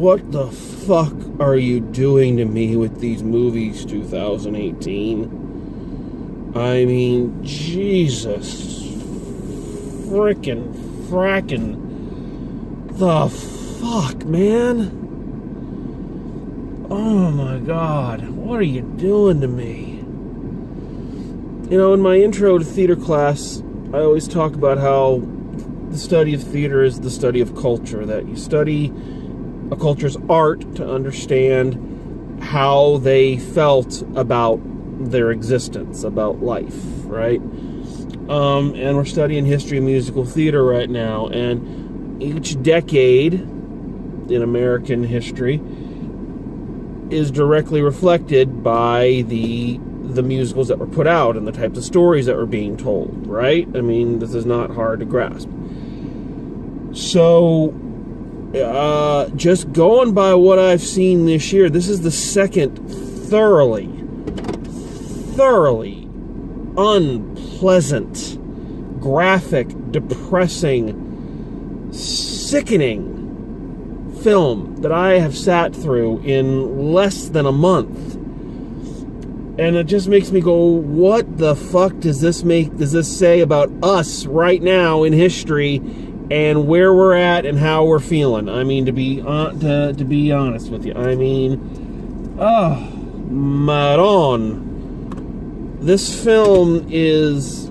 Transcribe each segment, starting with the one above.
what the fuck are you doing to me with these movies, 2018? I mean, Jesus frickin' the fuck, man? Oh my God, what are you doing to me? You know, in my intro to theater class, I always talk about how the study of theater is the study of culture, that you study a culture's art to understand how they felt about their existence, about life, right? And we're studying history of musical theater right now, and each decade in American history is directly reflected by the musicals that were put out and the types of stories that were being told, right? I mean, this is not hard to grasp. So, just going by what I've seen this year, this is the second thoroughly unpleasant, graphic, depressing, sickening film that I have sat through in less than a month. And it just makes me go, what the fuck does this say about us right now in history and where we're at and how we're feeling? I mean, to be honest with you, I mean, Maron. This film is,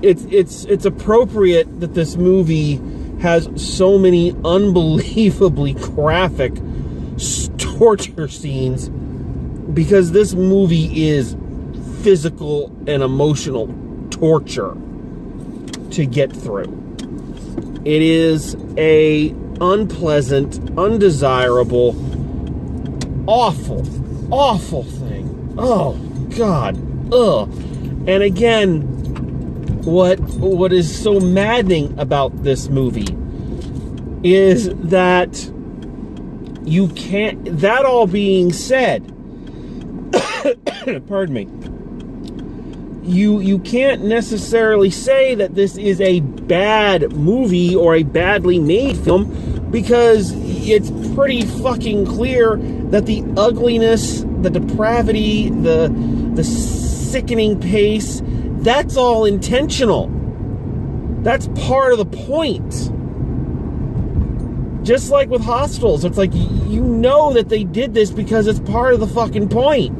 it's appropriate that this movie has so many unbelievably graphic torture scenes, because this movie is physical and emotional torture to get through. It is a unpleasant, undesirable, awful thing. Oh, God. Ugh. And again, what is so maddening about this movie is that you can't, that all being said, pardon me, you can't necessarily say that this is a bad movie or a badly made film, because it's pretty fucking clear that the ugliness, the depravity, the sickening pace, that's all intentional. That's part of the point. Just like with Hostels, it's like, you know that they did this because it's part of the fucking point.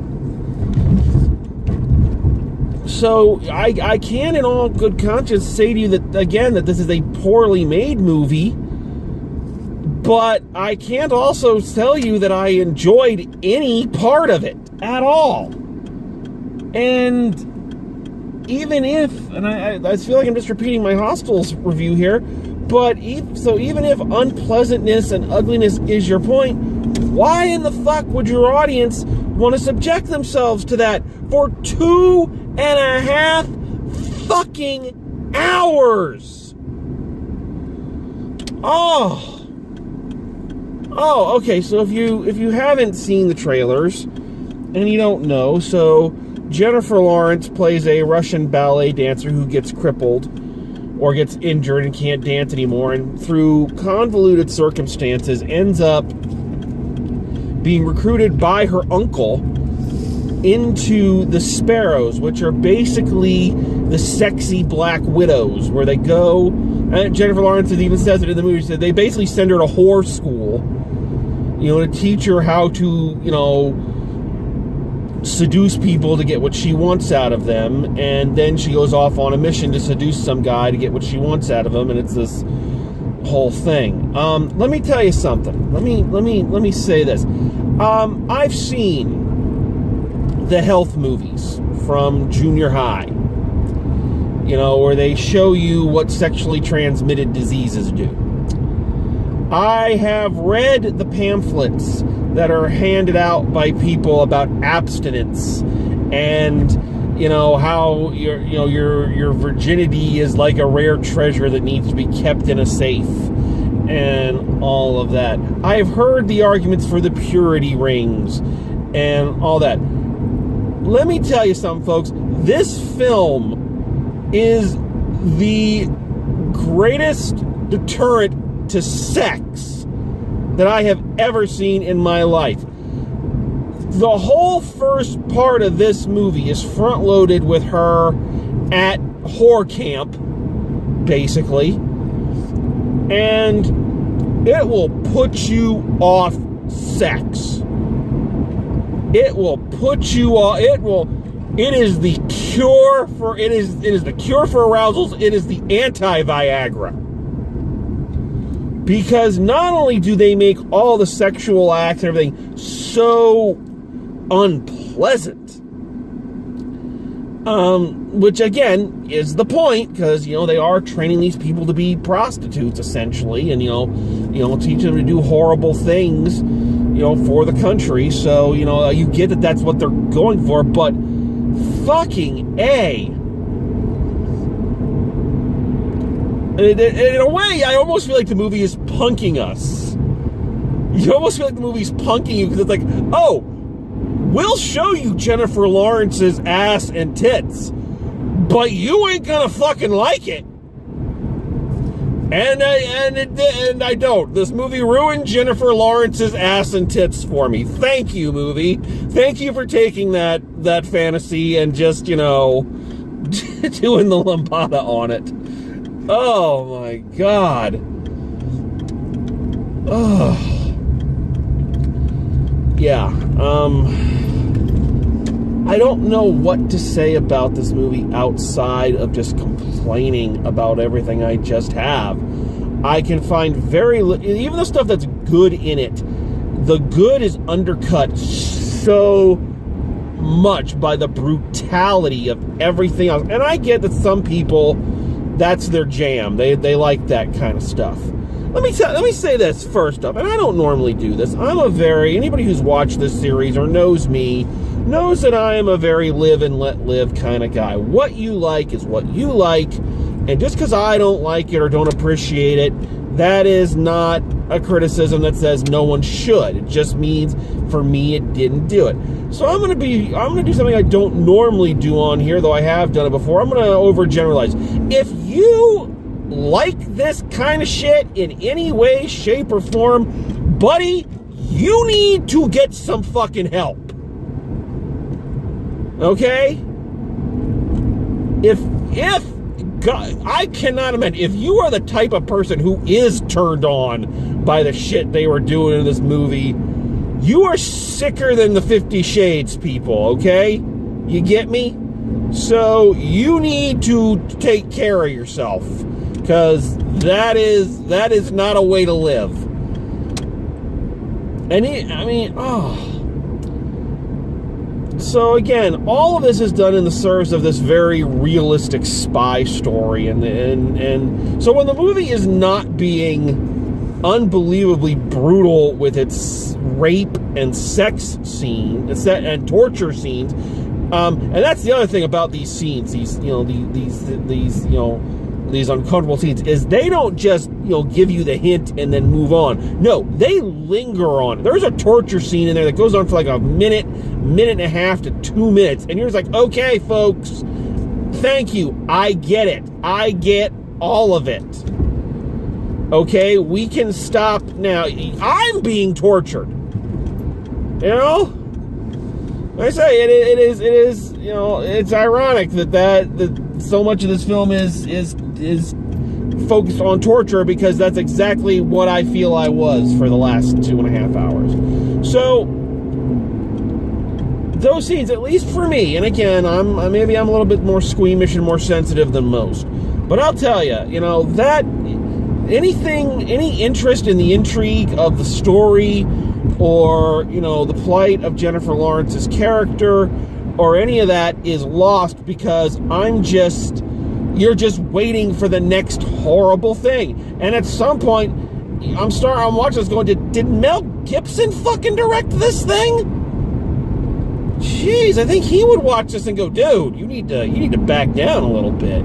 So I can in all good conscience say to you that, again, that this is a poorly made movie, but I can't also tell you that I enjoyed any part of it at all. And even if, and I feel like I'm just repeating my Hostels review here, but even if unpleasantness and ugliness is your point, why in the fuck would your audience want to subject themselves to that for 2.5 fucking hours? Oh, okay, so if you haven't seen the trailers and you don't know, so Jennifer Lawrence plays a Russian ballet dancer who gets crippled or gets injured and can't dance anymore, and through convoluted circumstances ends up being recruited by her uncle into the Sparrows, which are basically the sexy black widows, where they go, and Jennifer Lawrence even says it in the movie, she said they basically send her to whore school, to teach her how to, seduce people to get what she wants out of them, and then she goes off on a mission to seduce some guy to get what she wants out of him, and it's this whole thing. Let me tell you something. Let me say this. I've seen the health movies from junior high, where they show you what sexually transmitted diseases do. I have read the pamphlets that are handed out by people about abstinence and how your virginity is like a rare treasure that needs to be kept in a safe and all of that. I've heard the arguments for the purity rings and all that. Let me tell you something, folks. This film is the greatest deterrent to sex that I have ever seen in my life. The whole first part of this movie is front-loaded with her at whore camp, basically. And it will put you off sex. It will put you off. It is the cure for arousals. It is the anti-Viagra. Because not only do they make all the sexual acts and everything so unpleasant, which again is the point, because they are training these people to be prostitutes essentially, and teach them to do horrible things, for the country. So you get that that's what they're going for, but fucking A. In a way, I almost feel like the movie is punking us. You almost feel like the movie's punking you, because it's like, oh, we'll show you Jennifer Lawrence's ass and tits, but you ain't gonna fucking like it. And I don't. This movie ruined Jennifer Lawrence's ass and tits for me. Thank you, movie. Thank you for taking that fantasy and just, doing the lambada on it. Oh my God. Oh. Yeah. I don't know what to say about this movie outside of just complaining about everything I just have. I can find even the stuff that's good in it, the good is undercut so much by the brutality of everything else. And I get that some people, that's their jam. They like that kind of stuff. Let me say this first up, and I don't normally do this. Anybody who's watched this series or knows me knows that I am a very live and let live kind of guy. What you like is what you like, and just because I don't like it or don't appreciate it, that is not a criticism that says no one should. It just means for me it didn't do it. So I'm gonna do something I don't normally do on here, though I have done it before. I'm gonna overgeneralize. If you like this kind of shit in any way, shape, or form, buddy, you need to get some fucking help. Okay? God, I cannot imagine, if you are the type of person who is turned on by the shit they were doing in this movie, you are sicker than the 50 Shades people, okay? You get me? So you need to take care of yourself, because that is not a way to live. So again, all of this is done in the service of this very realistic spy story, and so when the movie is not being unbelievably brutal with its rape and sex scenes and torture scenes, and that's the other thing about these scenes, these uncomfortable scenes, is they don't just give you the hint and then move on. No, they linger on it. There's a torture scene in there that goes on for like a minute and a half to 2 minutes, and you're just like, okay, folks, thank you, I get it, I get all of it. Okay, we can stop now. I'm being tortured. I say it is. It's ironic that so much of this film is focused on torture, because that's exactly what I feel I was for the last 2.5 hours. So those scenes, at least for me, and again, maybe I'm a little bit more squeamish and more sensitive than most, but I'll tell you, that any interest in the intrigue of the story, or the plight of Jennifer Lawrence's character, or any of that is lost, because you're just waiting for the next horrible thing. And at some point, I'm watching this going, did Mel Gibson fucking direct this thing? Jeez, I think he would watch this and go, dude, you need to back down a little bit.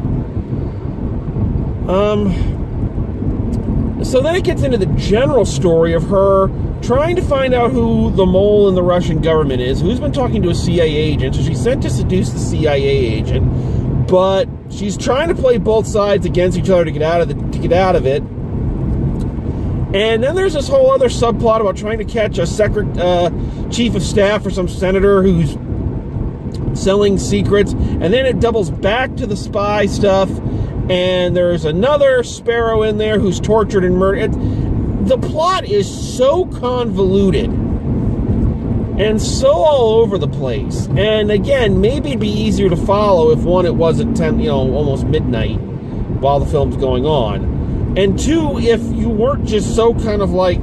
So then it gets into the general story of her trying to find out who the mole in the Russian government is, who's been talking to a CIA agent. So she's sent to seduce the CIA agent, but she's trying to play both sides against each other to get out of it. And then there's this whole other subplot about trying to catch a chief of staff or some senator who's selling secrets. And then it doubles back to the spy stuff. And there's another Sparrow in there who's tortured and murdered. The plot is so convoluted and so all over the place. And again, maybe it'd be easier to follow if, one, it wasn't 10, almost midnight while the film's going on. And two, if you weren't just so kind of like,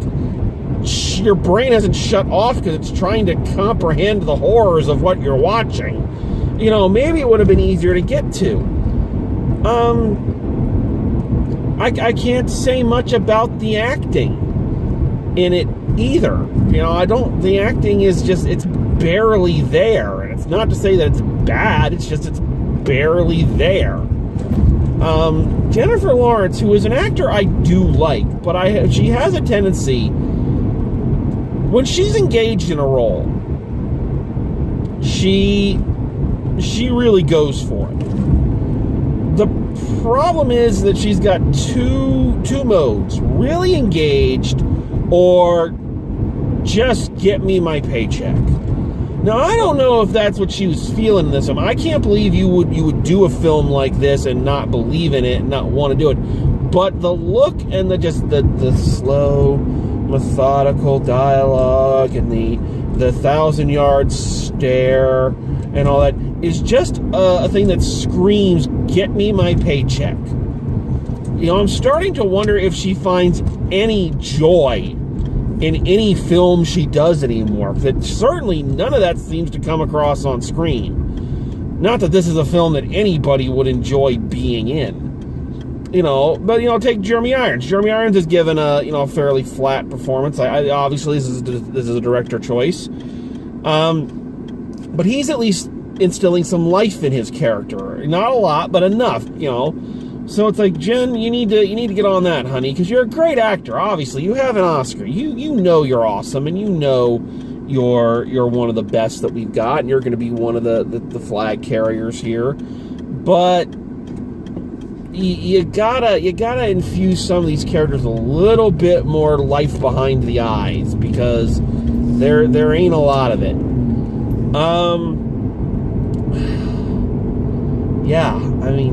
your brain hasn't shut off because it's trying to comprehend the horrors of what you're watching. Maybe it would have been easier to get to. I can't say much about the acting in it either. The acting is just, it's barely there. And it's not to say that it's bad, it's just, it's barely there. Jennifer Lawrence, who is an actor I do like, but she has a tendency, when she's engaged in a role, she really goes for it. The problem is that she's got two modes: really engaged, or just get me my paycheck. Now, I don't know if that's what she was feeling in this film. I can't believe you would do a film like this and not believe in it and not want to do it. But the look and the slow, methodical dialogue and the 1,000-yard stare and all that is just a thing that screams, get me my paycheck. I'm starting to wonder if she finds any joy in any film she does anymore. That certainly none of that seems to come across on screen. Not that this is a film that anybody would enjoy being in. But take Jeremy Irons. Jeremy Irons has given a fairly flat performance. Obviously this is a director choice. But he's at least instilling some life in his character. Not a lot, but enough, So it's like, Jen, you need to get on that, honey, because you're a great actor. Obviously, you have an Oscar. You know you're awesome, and you're one of the best that we've got, and you're going to be one of the flag carriers here. But you gotta infuse some of these characters a little bit more life behind the eyes, because there ain't a lot of it. Yeah,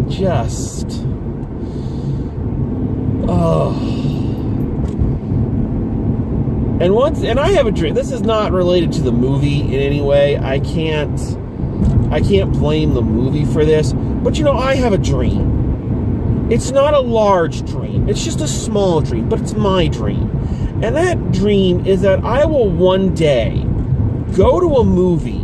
just. Oh. And I have a dream. This is not related to the movie in any way. I can't blame the movie for this. But I have a dream. It's not a large dream. It's just a small dream, but it's my dream. And that dream is that I will one day go to a movie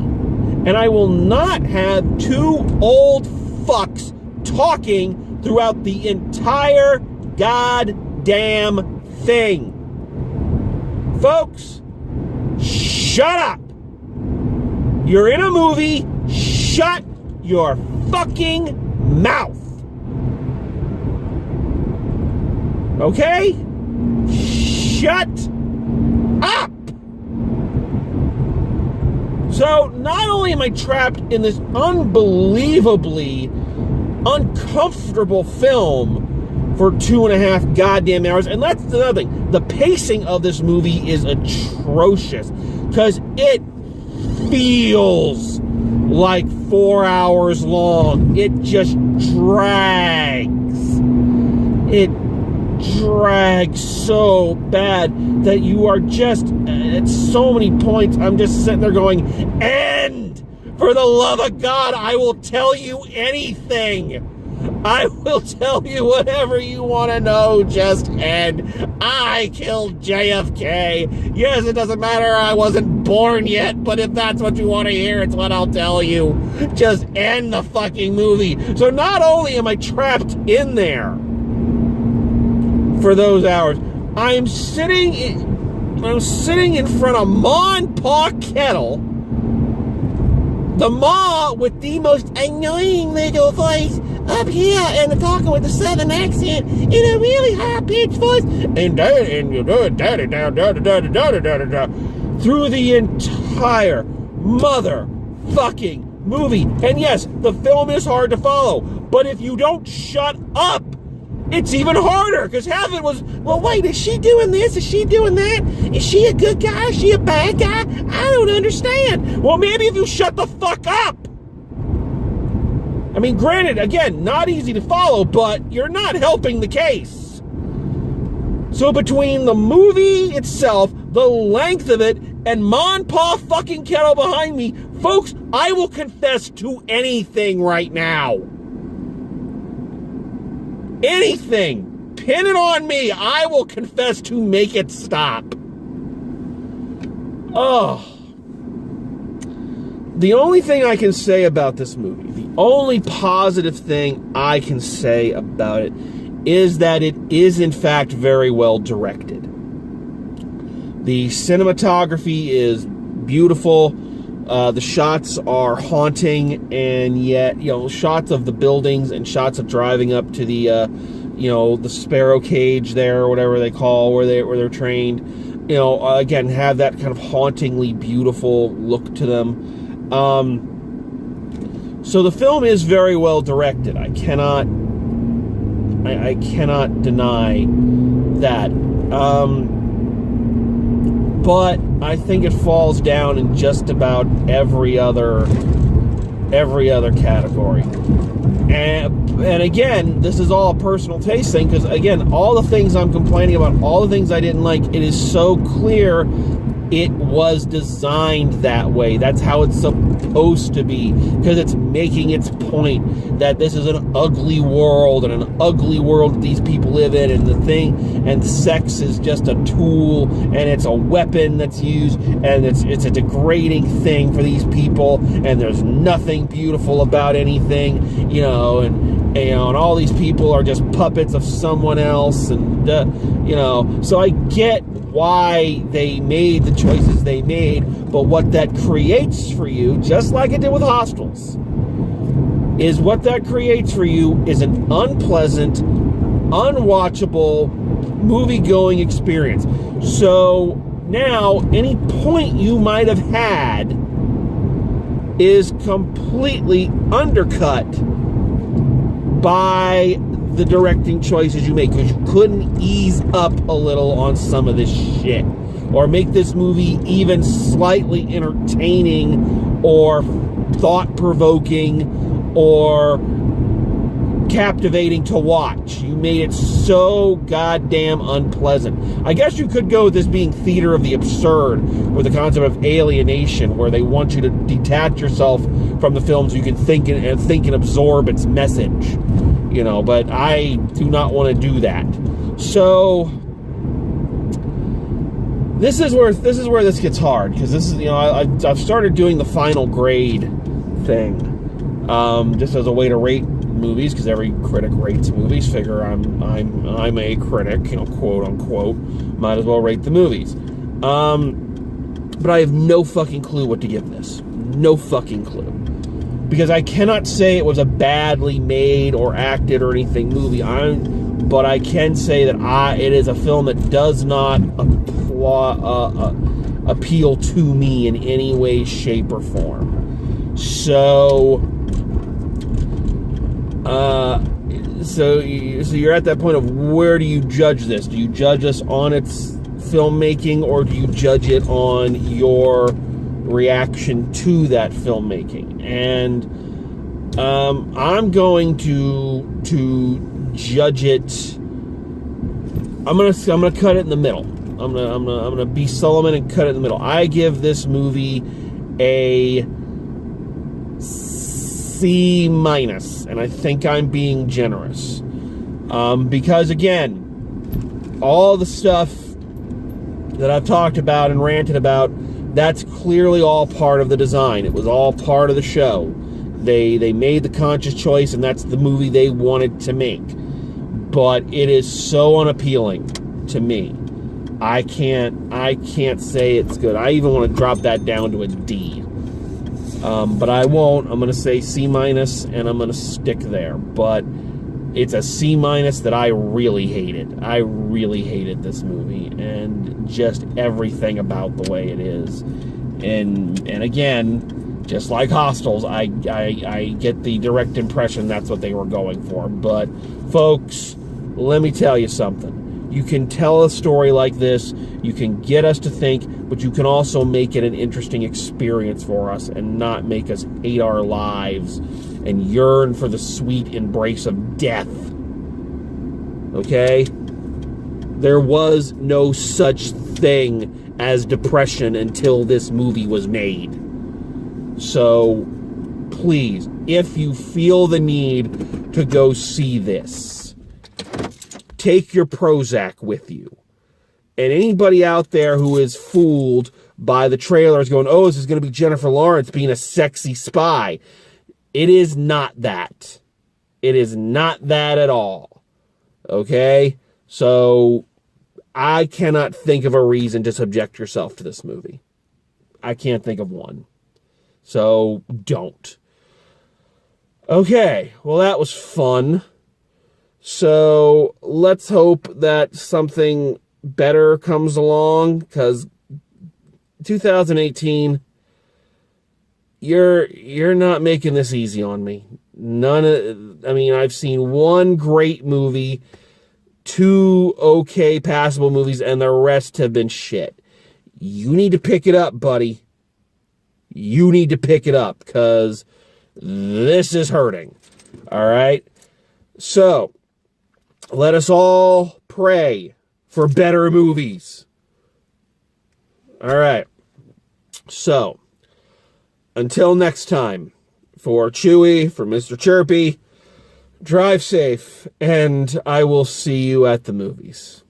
and I will not have two old fucks talking throughout the entire goddamn thing. Folks, shut up. You're in a movie. Shut your fucking mouth. Okay? Shut up. So, not only am I trapped in this unbelievably uncomfortable film for 2.5 goddamn hours, and that's another thing, the pacing of this movie is atrocious, because it feels like 4 hours long. It just drags. It drags so bad that you are just, at so many points, I'm just sitting there going, end! For the love of God, I will tell you anything. I will tell you whatever you want to know, just end. I killed JFK. Yes, it doesn't matter, I wasn't born yet, but if that's what you want to hear, it's what I'll tell you. Just end the fucking movie. So not only am I trapped in there for those hours, I'm sitting in front of Ma and Pa Kettle, the Ma with the most annoying little voice up here and talking with the southern accent in a really high-pitched voice, and you do it, daddy, down, through the entire motherfucking movie. And yes, the film is hard to follow, but if you don't shut up it's even harder, because half of it was, well, wait, is she doing this? Is she doing that? Is she a good guy? Is she a bad guy? I don't understand. Well, maybe if you shut the fuck up. I mean, granted, again, not easy to follow, but you're not helping the case. So between the movie itself, the length of it, and Mon Pa fucking Kettle behind me, folks, I will confess to anything right now. Anything. Pin it on me. I will confess to make it stop. Oh. The only thing I can say about this movie, the only positive thing I can say about it, is that it is in fact very well directed. The cinematography is beautiful. The shots are haunting, and yet, shots of the buildings and shots of driving up to the, the Sparrow cage there, or whatever they call, where they're trained, again, have that kind of hauntingly beautiful look to them. So the film is very well directed. I cannot deny that. But I think it falls down in just about every other category. And again, this is all a personal taste thing, because again, all the things I'm complaining about, all the things I didn't like, it is so clear it was designed that way. That's how it's supposed to be, because it's making its point that this is an ugly world, and an ugly world that these people live in, and sex is just a tool, and it's a weapon that's used, and it's a degrading thing for these people, and there's nothing beautiful about anything, and all these people are just puppets of someone else, and so I get why they made the choices they made, but what that creates for you, just like it did with Hostels, is what that creates for you is an unpleasant, unwatchable, movie-going experience. So now, any point you might have had is completely undercut by the directing choices you make, because you couldn't ease up a little on some of this shit, or make this movie even slightly entertaining, or thought-provoking, or captivating to watch. You made it so goddamn unpleasant. I guess you could go with this being theater of the absurd, with the concept of alienation, where they want you to detach yourself from the film so you can think and absorb its message. But I do not want to do that. So this is where this gets hard, because this is, I've started doing the final grade thing, just as a way to rate movies, because every critic rates movies. Figure I'm a critic, quote unquote. Might as well rate the movies. But I have no fucking clue what to give this. No fucking clue. Because I cannot say it was a badly made or acted or anything movie. But I can say that it is a film that does not appeal to me in any way, shape, or form. So you're at that point of, where do you judge this? Do you judge us on its filmmaking, or do you judge it on your reaction to that filmmaking? And I'm going to judge it. I'm gonna cut it in the middle. I'm gonna be Solomon and cut it in the middle. I give this movie a C-, and I think I'm being generous, because again, all the stuff that I've talked about and ranted about, that's clearly all part of the design. It was all part of the show. They made the conscious choice, and that's the movie they wanted to make. But it is so unappealing to me. I can't say it's good. I even want to drop that down to a D. But I won't. I'm going to say C-, and I'm going to stick there. But it's a C- that I really hated. I really hated this movie, and just everything about the way it is. And again, just like Hostels, I get the direct impression that's what they were going for. But folks, let me tell you something. You can tell a story like this, you can get us to think, but you can also make it an interesting experience for us and not make us hate our lives and yearn for the sweet embrace of death. Okay? There was no such thing as depression until this movie was made. So, please, if you feel the need to go see this, take your Prozac with you. And anybody out there who is fooled by the trailers going, oh, this is going to be Jennifer Lawrence being a sexy spy. It is not that. It is not that at all. Okay? So, I cannot think of a reason to subject yourself to this movie. I can't think of one. So, don't. Okay, well, that was fun. So, let's hope that something better comes along, because 2018, you're not making this easy on me. I've seen one great movie, 2 okay passable movies, and the rest have been shit. You need to pick it up, buddy. You need to pick it up, because this is hurting. All right? So, let us all pray for better movies. All right. So, until next time, for Chewy, for Mr. Chirpy, drive safe, and I will see you at the movies.